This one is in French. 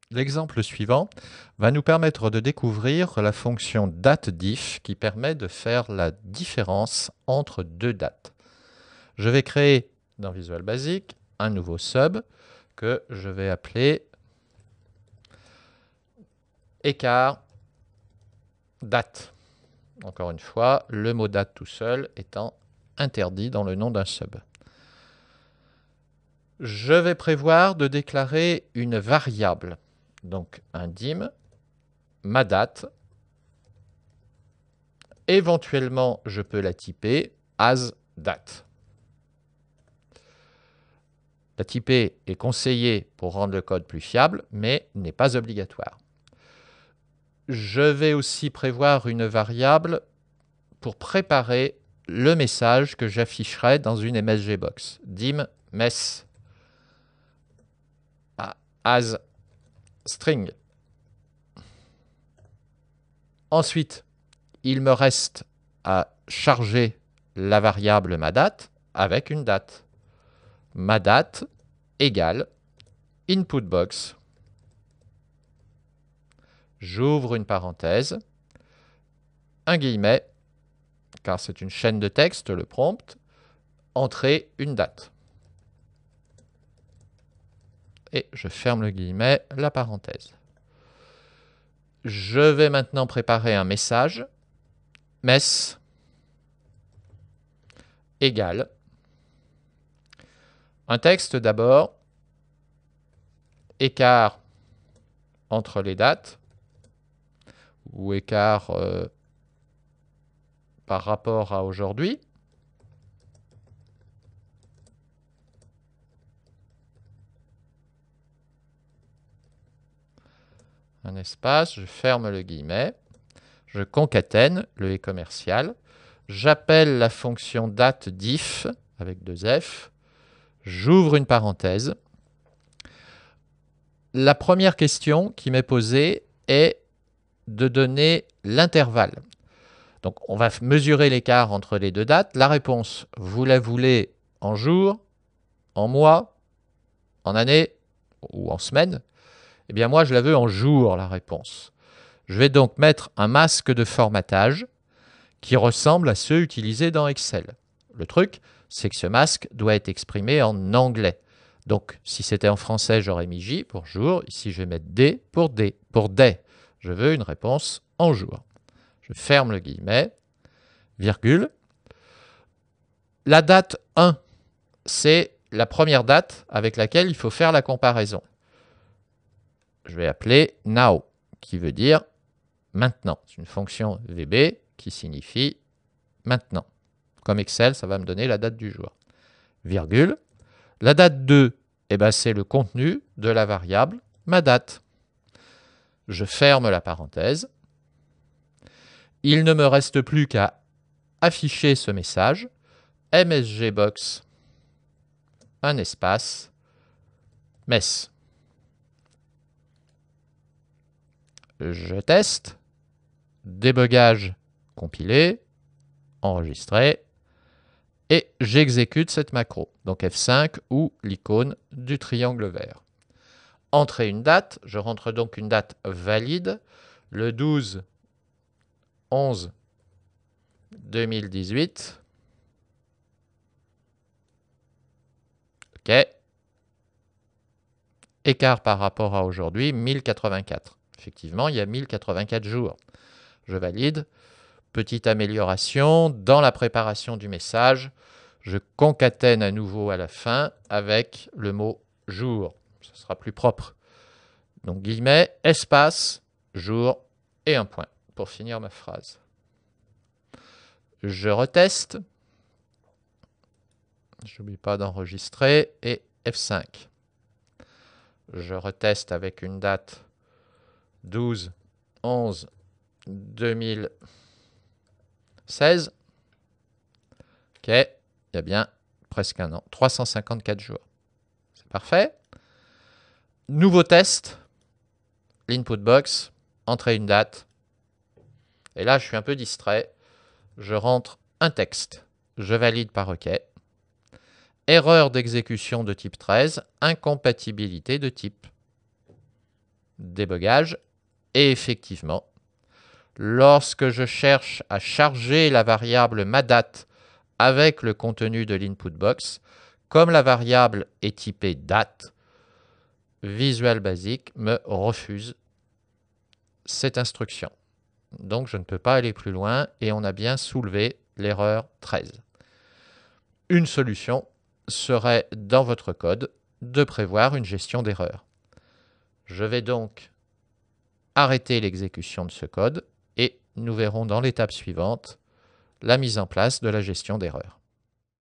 L'exemple suivant va nous permettre de découvrir la fonction dateDiff qui permet de faire la différence entre deux dates. Je vais créer dans Visual Basic un nouveau sub que je vais appeler écart date. Encore une fois, le mot date tout seul étant interdit dans le nom d'un sub. Je vais prévoir de déclarer une variable, donc un dim, ma date. Éventuellement, je peux la typer as date. La typer est conseillée pour rendre le code plus fiable, mais n'est pas obligatoire. Je vais aussi prévoir une variable pour préparer le message que j'afficherai dans une MSGbox. Dim mess as string. Ensuite, il me reste à charger la variable ma date avec une date. Ma date égale inputBox. J'ouvre une parenthèse, un guillemet, car c'est une chaîne de texte, le prompt, entrer une date. Et je ferme le guillemet, la parenthèse. Je vais maintenant préparer un message, mess égale un texte d'abord, écart entre les dates, ou écart par rapport à aujourd'hui. Un espace, je ferme le guillemet, je concatène le et commercial, j'appelle la fonction dateDiff avec 2 F, j'ouvre une parenthèse. La première question qui m'est posée est de donner l'intervalle. Donc on va mesurer l'écart entre les deux dates. La réponse, vous la voulez en jours, en mois, en années ou en semaines? Eh bien moi je la veux en jours, la réponse. Je vais donc mettre un masque de formatage qui ressemble à ceux utilisés dans Excel. Le truc, c'est que ce masque doit être exprimé en anglais. Donc, si c'était en français, j'aurais mis J pour jour. Ici, je vais mettre D pour D. Pour day, je veux une réponse en jour. Je ferme le guillemet, virgule. La date 1, c'est la première date avec laquelle il faut faire la comparaison. Je vais appeler now, qui veut dire maintenant. C'est une fonction VB qui signifie maintenant. Comme Excel, ça va me donner la date du jour. Virgule. La date 2, eh ben, c'est le contenu de la variable ma date. Je ferme la parenthèse. Il ne me reste plus qu'à afficher ce message. MSGbox, un espace, mess. Je teste. Débogage compilé, enregistré. Et j'exécute cette macro, donc F5 ou l'icône du triangle vert. Entrer une date, je rentre donc une date valide, le 12/11/2018. OK. Écart par rapport à aujourd'hui, 1084. Effectivement, il y a 1084 jours. Je valide. Petite amélioration, dans la préparation du message, je concatène à nouveau à la fin avec le mot jour. Ce sera plus propre. Donc guillemets, espace, jour et un point pour finir ma phrase. Je reteste. Je n'oublie pas d'enregistrer et F5. Je reteste avec une date 12/11/2016. OK, il y a bien presque un an, 354 jours. C'est parfait. Nouveau test, l'input box, entrer une date. Et là, je suis un peu distrait. Je rentre un texte. Je valide par OK. Erreur d'exécution de type 13, incompatibilité de type. débogage. Et effectivement, lorsque je cherche à charger la variable maDate avec le contenu de l'input box, comme la variable est typée date, Visual Basic me refuse cette instruction. Donc je ne peux pas aller plus loin et on a bien soulevé l'erreur 13. Une solution serait dans votre code de prévoir une gestion d'erreur. Je vais donc arrêter l'exécution de ce code et nous verrons dans l'étape suivante la mise en place de la gestion d'erreur.